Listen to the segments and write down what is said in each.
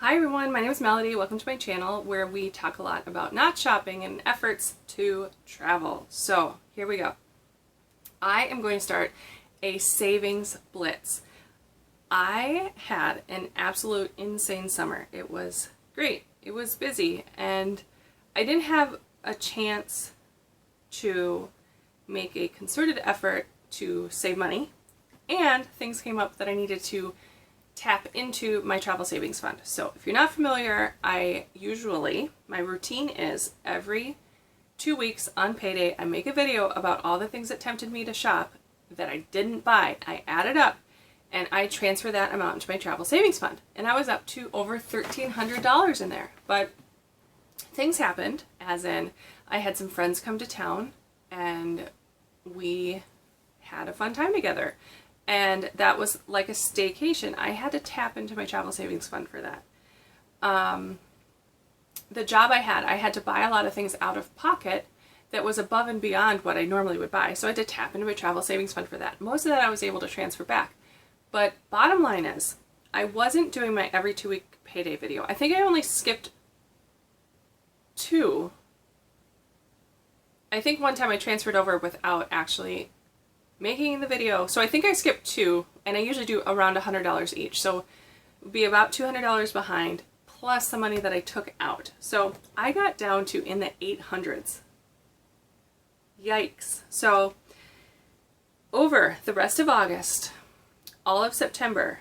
Hi everyone, my name is Melody. Welcome to my channel where we talk a lot about not shopping and efforts to travel. So here we go. I am going to start a savings blitz. I had an absolute insane summer. It was great. It was busy and I didn't have a chance to make a concerted effort to save money, and things came up that I needed to tap into my travel savings fund. So if you're not familiar, my routine is every 2 weeks on payday, I make a video about all the things that tempted me to shop that I didn't buy. I add it up and I transfer that amount into my travel savings fund. And I was up to over $1,300 in there. But things happened, as in I had some friends come to town and we had a fun time together. And that was like a staycation. I had to tap into my travel savings fund for that. The job I had to buy a lot of things out of pocket that was above and beyond what I normally would buy. So I had to tap into my travel savings fund for that. Most of that I was able to transfer back. But bottom line is, I wasn't doing my every 2 week payday video. I think I only skipped 2. I think one time I transferred over without actually making the video. So I think I skipped 2, and I usually do around $100 each. So it would be about $200 behind, plus the money that I took out. So I got down to in the 800s. Yikes. So over the rest of August, all of September,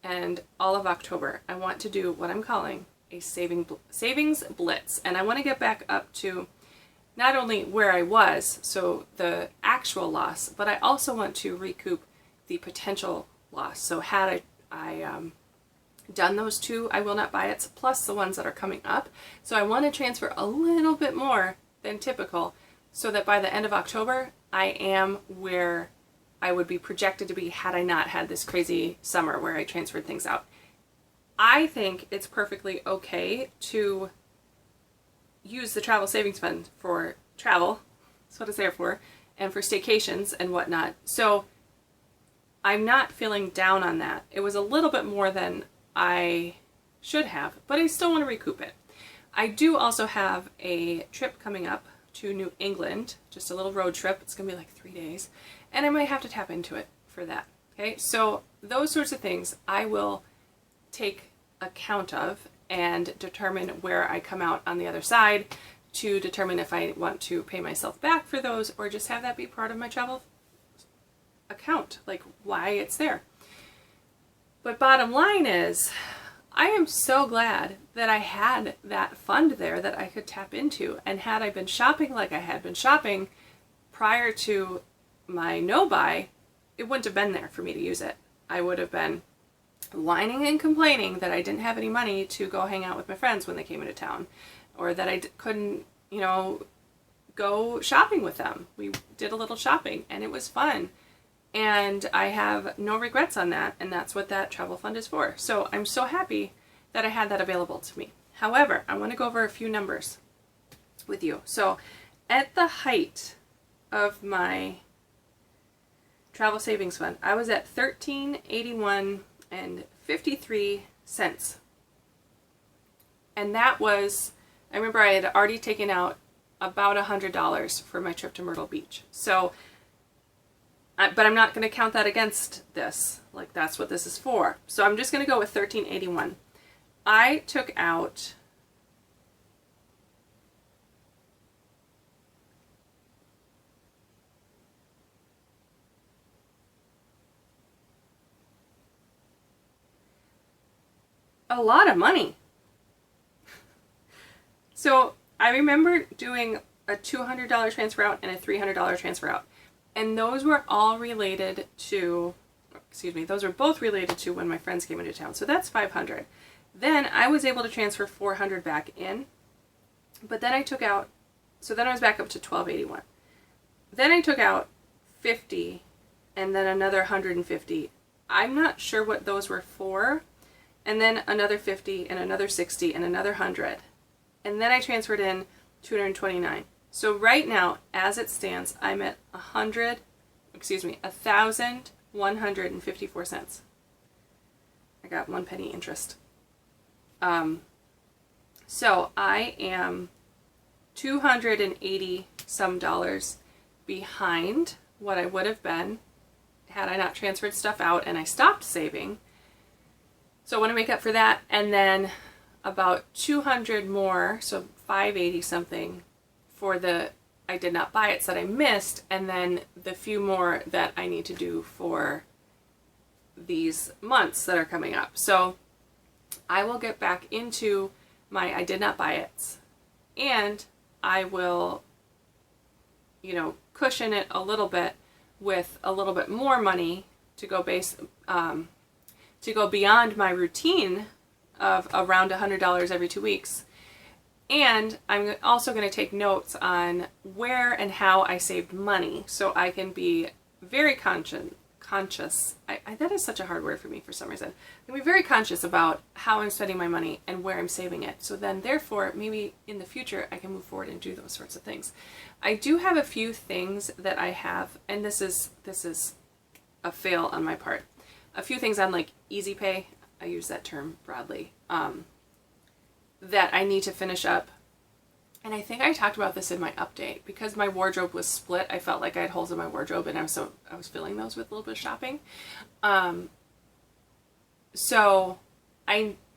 and all of October, I want to do what I'm calling a savings blitz. And I want to get back up to not only where I was, so the actual loss, but I also want to recoup the potential loss. So had I done those 2 I will not buy it, plus the ones that are coming up. So I want to transfer a little bit more than typical so that by the end of October, I am where I would be projected to be had I not had this crazy summer where I transferred things out. I think it's perfectly okay to use the travel savings fund for travel, that's what it's there for, and for staycations and whatnot. So I'm not feeling down on that. It was a little bit more than I should have, but I still want to recoup it. I do also have a trip coming up to New England, just a little road trip. It's gonna be like 3 days, and I might have to tap into it for that. Okay, so those sorts of things I will take account of and determine where I come out on the other side to determine if I want to pay myself back for those or just have that be part of my travel account, like why it's there. But bottom line is, I am so glad that I had that fund there that I could tap into. And had I been shopping like I had been shopping prior to my no-buy, it wouldn't have been there for me to use it. I would have been whining and complaining that I didn't have any money to go hang out with my friends when they came into town, or that I couldn't, go shopping with them. We did a little shopping and it was fun, and I have no regrets on that, and that's what that travel fund is for. So I'm so happy that I had that available to me. However, I want to go over a few numbers with you. So at the height of my travel savings fund, I was at $13.81 and 53 cents. And that was, I remember I had already taken out about $100 for my trip to Myrtle Beach. So, but I'm not going to count that against this. Like, that's what this is for. So I'm just going to go with $13.81. I took out a lot of money. So I remember doing a $200 transfer out and a $300 transfer out. And those were all related to, those were both related to when my friends came into town. So that's $500. Then I was able to transfer $400 back in. But then I took out, so then I was back up to $12.81. Then I took out 50 and then another 150. I'm not sure what those were for. And then another 50 and another 60 and another 100. And then I transferred in 229. So right now, as it stands, I'm at $1,154. I got 1 penny interest. So I am $280 some behind what I would have been had I not transferred stuff out and I stopped saving. So I want to make up for that, and then about 200 more, so 580 something for the I did not buy it that I missed, and then the few more that I need to do for these months that are coming up. So I will get back into my I did not buy it, and I will, you know, cushion it a little bit with a little bit more money to go to go beyond my routine of around $100 every 2 weeks. And I'm also going to take notes on where and how I saved money, so I can be very conscious. That is such a hard word for me for some reason. I'm going to be very conscious about how I'm spending my money and where I'm saving it. So then, therefore, maybe in the future I can move forward and do those sorts of things. I do have a few things that I have, and this is a fail on my part. A few things on like Easy Pay. I use that term broadly. That I need to finish up. And I think I talked about this in my update. Because my wardrobe was split, I felt like I had holes in my wardrobe, and I was filling those with a little bit of shopping. So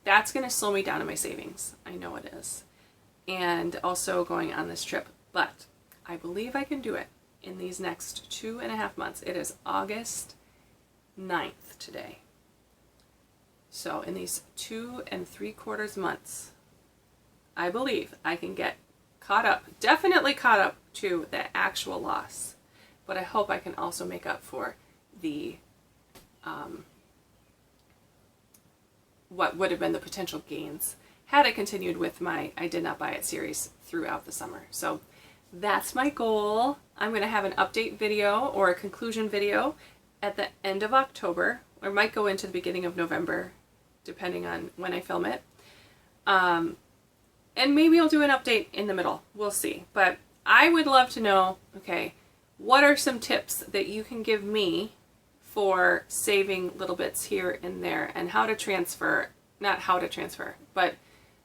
that's going to slow me down in my savings. I know it is. And also going on this trip. But I believe I can do it in these next 2.5 months. It is August 9th today. So in these 2 3/4 months, I believe I can get caught up, definitely caught up to the actual loss, but I hope I can also make up for the, what would have been the potential gains had I continued with my I Did Not Buy It series throughout the summer. So that's my goal. I'm going to have an update video or a conclusion video at the end of October, or might go into the beginning of November, depending on when I film it. And maybe I'll do an update in the middle. We'll see. But I would love to know, okay, what are some tips that you can give me for saving little bits here and there, and how to transfer, not how to transfer, but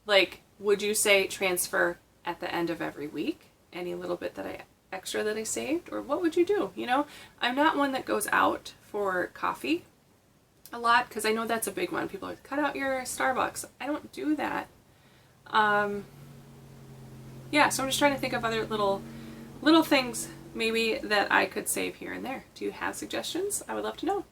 like, would you say transfer at the end of every week? Any little bit extra that I saved? Or what would you do? You know, I'm not one that goes out for coffee a lot, because I know that's a big one. People are like, cut out your Starbucks. I don't do that. Yeah, so I'm just trying to think of other little things maybe that I could save here and there. Do you have suggestions? I would love to know.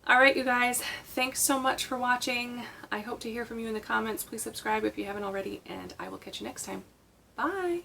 All right, you guys, thanks so much for watching. I hope to hear from you in the comments. Please subscribe if you haven't already, and I will catch you next time. Bye.